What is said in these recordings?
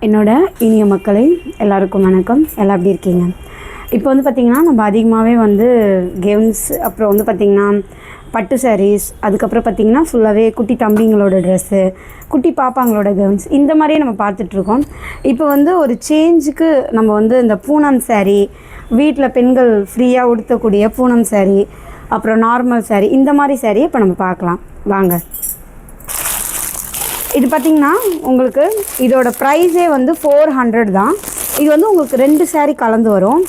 என்னோட இனிய மக்களே எல்லாருக்கும் வணக்கம். எல்லாம் எப்படி இருக்கீங்க? இப்போ வந்து பார்த்திங்கன்னா நம்ம அதிகமாகவே வந்து கெவுன்ஸ், அப்புறம் வந்து பார்த்திங்கன்னா பட்டு சாரீஸ், அதுக்கப்புறம் பார்த்திங்கன்னா ஃபுல்லாகவே குட்டி தம்பிங்களோட ட்ரெஸ்ஸு, குட்டி பாப்பாங்களோட கெவுன்ஸ், இந்த மாதிரியே நம்ம பார்த்துட்ருக்கோம். இப்போ வந்து ஒரு சேஞ்சுக்கு நம்ம வந்து இந்த பூனம் சாரீ, வீட்டில் பெண்கள் ஃப்ரீயாக உடுத்தக்கூடிய பூனம் சாரீ, அப்புறம் நார்மல் சாரீ, இந்த மாதிரி சாரீ இப்போ நம்ம பார்க்கலாம் வாங்க. இது பார்த்திங்கன்னா உங்களுக்கு இதோட ப்ரைஸே வந்து 400 தான். இது வந்து உங்களுக்கு 2 சாரீ கலந்து வரும்.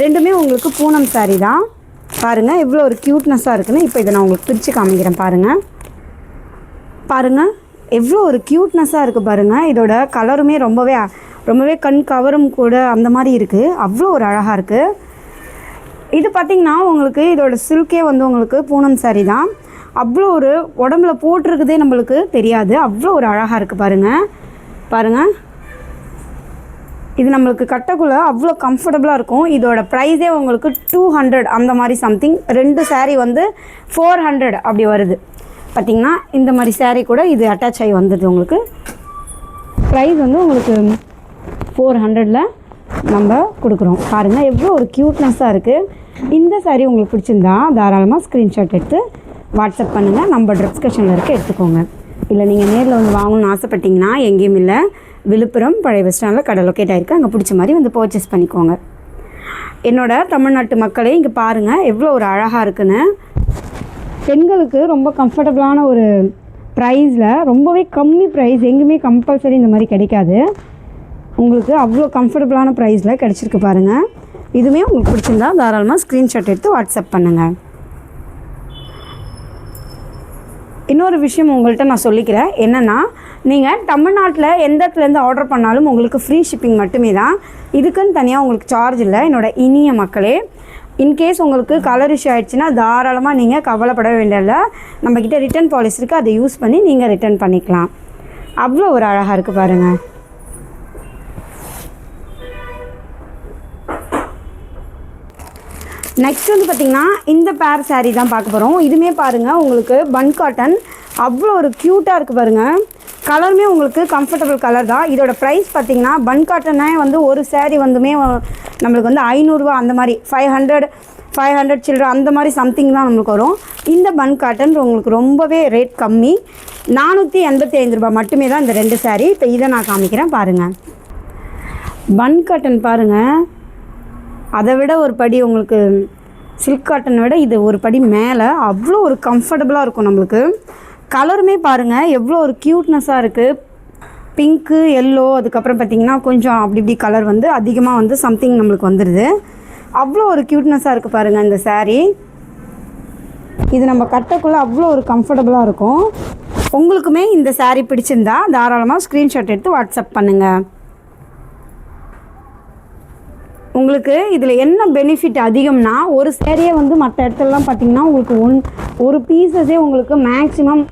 ரெண்டுமே உங்களுக்கு பூனம் சாரீ தான். பாருங்கள் எவ்வளோ ஒரு க்யூட்னஸாக இருக்குன்னு. இப்போ இதை நான் உங்களுக்கு பிரித்து காமிக்கிறேன். பாருங்கள் எவ்வளோ ஒரு க்யூட்னஸாக இருக்குது பாருங்கள். இதோட கலருமே ரொம்பவே கண் கவரும் கூட, அந்த மாதிரி இருக்குது. அவ்வளோ ஒரு அழகாக இருக்குது. இது பார்த்திங்கன்னா உங்களுக்கு இதோட சில்கே வந்து உங்களுக்கு பூனம் சாரீ தான். அவ்வளோ ஒரு உடம்புல போட்டிருக்குதே நம்மளுக்கு தெரியாது. அவ்வளோ ஒரு அழகாக இருக்குது பாருங்கள். இது நம்மளுக்கு கட்டக்குள்ளே அவ்வளோ கம்ஃபர்டபுளாக இருக்கும். இதோட ப்ரைஸே உங்களுக்கு 200 அந்த மாதிரி சம்திங். 2 சாரீ வந்து 400 அப்படி வருது. பார்த்திங்கன்னா இந்த மாதிரி சாரீ கூட இது அட்டாச் ஆகி வந்துடுது. உங்களுக்கு ப்ரைஸ் வந்து உங்களுக்கு 400ல் நம்ம கொடுக்குறோம். பாருங்கள் எவ்வளோ ஒரு க்யூட்னஸாக இருக்குது. இந்த சாரீ உங்களுக்கு பிடிச்சிருந்தா தாராளமாக ஸ்க்ரீன்ஷாட் எடுத்து வாட்ஸ்அப் பண்ணுங்கள். நம்ம டிஸ்கஷனில் இருக்க எடுத்துக்கோங்க. இல்லை நீங்கள் நேரில் வந்து வாங்கணும்னு ஆசைப்பட்டிங்கன்னா எங்கேயும் இல்லை, விழுப்புரம் பழைய பஸ் ஸ்டாண்டில் கடை லொக்கேட் ஆகிருக்கு. அங்கே பிடிச்ச மாதிரி வந்து பர்ச்சேஸ் பண்ணிக்கோங்க. என்னோடய தமிழ்நாட்டு மக்களே இங்கே பாருங்கள் எவ்வளோ ஒரு அழகாக இருக்குன்னு. பெண்களுக்கு ரொம்ப கம்ஃபர்டபுளான ஒரு ப்ரைஸில், ரொம்பவே கம்மி ப்ரைஸ், எங்கேயுமே கம்பல்சரி இந்த மாதிரி கிடைக்காது. உங்களுக்கு அவ்வளோ கம்ஃபர்டபுளான ப்ரைஸில் கிடச்சிருக்கு பாருங்கள். இதுவுமே உங்களுக்கு பிடிச்சிருந்தா தாராளமாக ஸ்க்ரீன்ஷாட் எடுத்து வாட்ஸ்அப் பண்ணுங்கள். இன்னொரு விஷயம் உங்கள்கிட்ட நான் சொல்லிக்கிறேன். என்னென்னா, நீங்கள் தமிழ்நாட்டில் எந்த இடத்துலேருந்து ஆர்டர் பண்ணாலும் உங்களுக்கு ஃப்ரீ ஷிப்பிங் மட்டுமே தான். இதுக்குன்னு தனியாக உங்களுக்கு சார்ஜ் இல்லை. என்னோட இனிய மக்களே, இன்கேஸ் உங்களுக்கு கலர் இஷ்யூ ஆகிடுச்சின்னா தாராளமாக நீங்கள் கவலைப்பட வேண்டியதில்லை. நம்மக்கிட்ட ரிட்டன் பாலிசி இருக்குது. அதை யூஸ் பண்ணி நீங்கள் ரிட்டன் பண்ணிக்கலாம். அவ்வளோ ஒரு அழகாக இருக்குது பாருங்கள். நெக்ஸ்ட் வந்து பார்த்திங்கன்னா இந்த பேர் சாரீ தான் பார்க்க போகிறோம். இதுவுமே பாருங்கள் உங்களுக்கு பன் காட்டன், அவ்வளோ ஒரு க்யூட்டாக இருக்குது பாருங்கள். கலருமே உங்களுக்கு கம்ஃபர்டபுள் கலர் தான். இதோட ப்ரைஸ் பார்த்திங்கன்னா பன் காட்டனே வந்து ஒரு சாரீ வந்துமே நம்மளுக்கு வந்து 500 அந்த மாதிரி 500 சில்லற அந்த மாதிரி சம்திங் தான் நம்மளுக்கு வரும். இந்த பன் காட்டன் உங்களுக்கு ரொம்பவே ரேட் கம்மி, 485 ரூபாய் மட்டுமே தான் இந்த 2 சாரீ. இப்போ இதை நான் காமிக்கிறேன் பாருங்கள். பன் காட்டன் பாருங்கள், அதை விட ஒரு படி உங்களுக்கு சில்க் காட்டனை விட இது ஒரு படி மேலே. அவ்வளோ ஒரு கம்ஃபர்டபுளாக இருக்கும் நம்மளுக்கு. கலருமே பாருங்கள் எவ்வளோ ஒரு க்யூட்னஸாக இருக்குது. பிங்க்கு, எல்லோ, அதுக்கப்புறம் பார்த்திங்கன்னா கொஞ்சம் அப்படி இப்படி கலர் வந்து அதிகமாக வந்து சம்திங் நம்மளுக்கு வந்துடுது. அவ்வளோ ஒரு க்யூட்னஸாக இருக்குது பாருங்கள் இந்த சாரீ. இது நம்ம கட்டக்குள்ளே அவ்வளோ ஒரு கம்ஃபர்டபுளாக இருக்கும். உங்களுக்குமே இந்த சாரீ பிடிச்சிருந்தா தாராளமாக ஸ்க்ரீன்ஷாட் எடுத்து வாட்ஸ்அப் பண்ணுங்கள். உங்களுக்கு இதில் என்ன பெனிஃபிட் அதிகம்னா, ஒரு சேரீயே வந்து மற்ற இடத்துலலாம் பார்த்திங்கன்னா உங்களுக்கு ஒரு பீஸஸே உங்களுக்கு மேக்ஸிமம்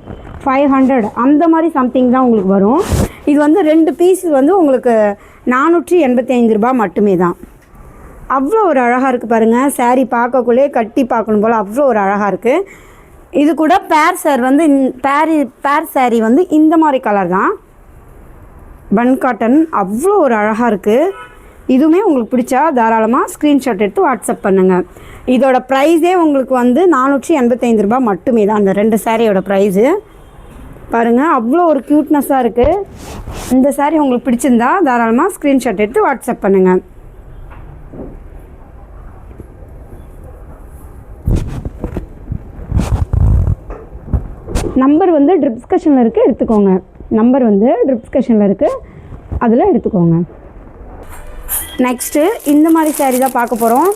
500 அந்த மாதிரி சம்திங் தான் உங்களுக்கு வரும். இது வந்து 2 பீஸ் வந்து உங்களுக்கு 485 ரூபாய் மட்டுமே தான். அவ்வளோ ஒரு அழகாக இருக்குது பாருங்கள். சாரீ பார்க்கக்குள்ளே கட்டி பார்க்கணும் போல் அவ்வளோ ஒரு அழகாக இருக்குது. இது கூட பேர் சாரீ வந்து இந்த மாதிரி கலர் தான். பன் காட்டன் அவ்வளோ ஒரு அழகாக இருக்குது. இதுவுமே உங்களுக்கு பிடிச்சா தாராளமாக ஸ்க்ரீன்ஷாட் எடுத்து வாட்ஸ்அப் பண்ணுங்கள். இதோட ப்ரைஸே உங்களுக்கு வந்து 485 ரூபாய் மட்டுமே தான் அந்த 2 சாரியோட ப்ரைஸு. பாருங்கள் அவ்வளோ ஒரு க்யூட்னஸாக இருக்குது. இந்த சாரீ உங்களுக்கு பிடிச்சிருந்தா தாராளமாக ஸ்க்ரீன்ஷாட் எடுத்து வாட்ஸ்அப் பண்ணுங்கள். நம்பர் வந்து டிஸ்கஷனில் இருக்குது, எடுத்துக்கோங்க. நம்பர் வந்து டிஸ்கஷனில் இருக்குது, அதில் எடுத்துக்கோங்க. நெக்ஸ்ட்டு இந்த மாதிரி சாரீ தான் பார்க்க போகிறோம்.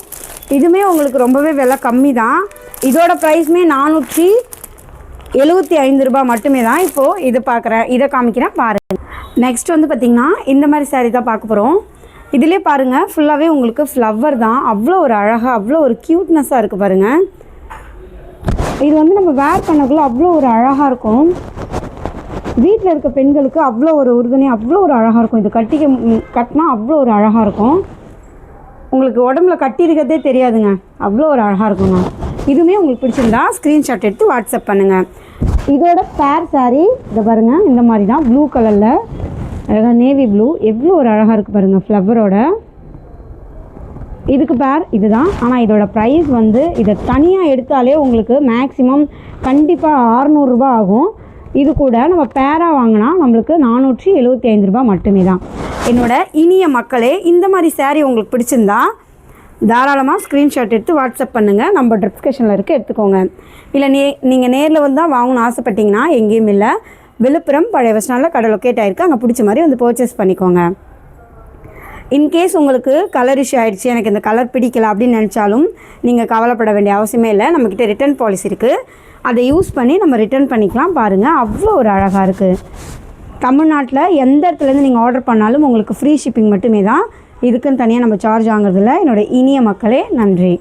இதுவுமே உங்களுக்கு ரொம்பவே விலை கம்மி தான். இதோட ப்ரைஸுமே 475 ரூபாய் மட்டுமே தான். இப்போது இதை காமிக்கிறேன் பாருங்கள். நெக்ஸ்ட் வந்து பார்த்திங்கன்னா இந்த மாதிரி சாரீ தான் பார்க்க போகிறோம். இதிலே பாருங்கள் ஃபுல்லாகவே உங்களுக்கு ஃப்ளவர் தான். அவ்வளோ ஒரு அழகாக அவ்வளோ ஒரு க்யூட்னஸாக இருக்குது பாருங்கள். இது வந்து நம்ம வேர் பண்ணக்குள்ளே அவ்வளோ ஒரு அழகாக இருக்கும். வீட்டில் இருக்க பெண்களுக்கு அவ்வளோ ஒரு உறுதுணையாக அவ்வளோ ஒரு அழகாக இருக்கும். இது கட்டினா அவ்வளோ ஒரு அழகாக இருக்கும். உங்களுக்கு உடம்புல கட்டியிருக்கிறதே தெரியாதுங்க, அவ்வளோ ஒரு அழகாக இருக்குங்க. இதுவுமே உங்களுக்கு பிடிச்சிருந்தா ஸ்க்ரீன்ஷாட் எடுத்து வாட்ஸ்அப் பண்ணுங்கள். இதோட பேர் சாரீ இதை பாருங்கள், இந்த மாதிரி தான் ப்ளூ கலரில் அழகாக நேவி ப்ளூ, எவ்வளோ ஒரு அழகாக இருக்குது பாருங்கள் ஃப்ளவரோட. இதுக்கு பேர் இதுதான். ஆனால் இதோட ப்ரைஸ் வந்து இதை தனியாக எடுத்தாலே உங்களுக்கு மேக்ஸிமம் கண்டிப்பாக 600 ரூபா ஆகும். இது கூட நம்ம பேராக வாங்கினா நம்மளுக்கு 475 ரூபா மட்டுமே தான். என்னோட இனிய மக்களே, இந்த மாதிரி saree உங்களுக்கு பிடிச்சிருந்தா தாராளமாக ஸ்க்ரீன்ஷாட் எடுத்து வாட்ஸ்அப் பண்ணுங்கள். நம்ம டிஸ்கிரிப்ஷனில் இருக்க எடுத்துக்கோங்க. இல்லை நீங்கள் நேரில் வந்து தான் வாங்கணும்னு ஆசைப்பட்டீங்கன்னா எங்கேயும் இல்லை, விழுப்புரம் பழைய பஸ் ஸ்டாண்டில் கடை லொக்கேட் ஆகிருக்கு. அங்கே பிடிச்ச மாதிரி வந்து பர்ச்சேஸ் பண்ணிக்கோங்க. இன்கேஸ் உங்களுக்கு கலர் இஷ்யூ ஆகிடுச்சு, எனக்கு இந்த கலர் பிடிக்கல அப்படின்னு நினச்சாலும் நீங்கள் கவலைப்பட வேண்டிய அவசியமே இல்லை. நம்மக்கிட்ட ரிட்டர்ன் பாலிசி இருக்குது. அதை யூஸ் பண்ணி நம்ம ரிட்டர்ன் பண்ணிக்கலாம். பாருங்கள், அவ்வளோ ஒரு அழகாக இருக்குது. தமிழ்நாட்டில் எந்த இடத்துலேருந்து நீங்கள் ஆர்டர் பண்ணாலும் உங்களுக்கு ஃப்ரீ ஷிப்பிங் மட்டுமே தான். இதுக்குன்னு தனியாக நம்ம சார்ஜ் வாங்குறதில்ல. என்னோடய இனிய மக்களே, நன்றி.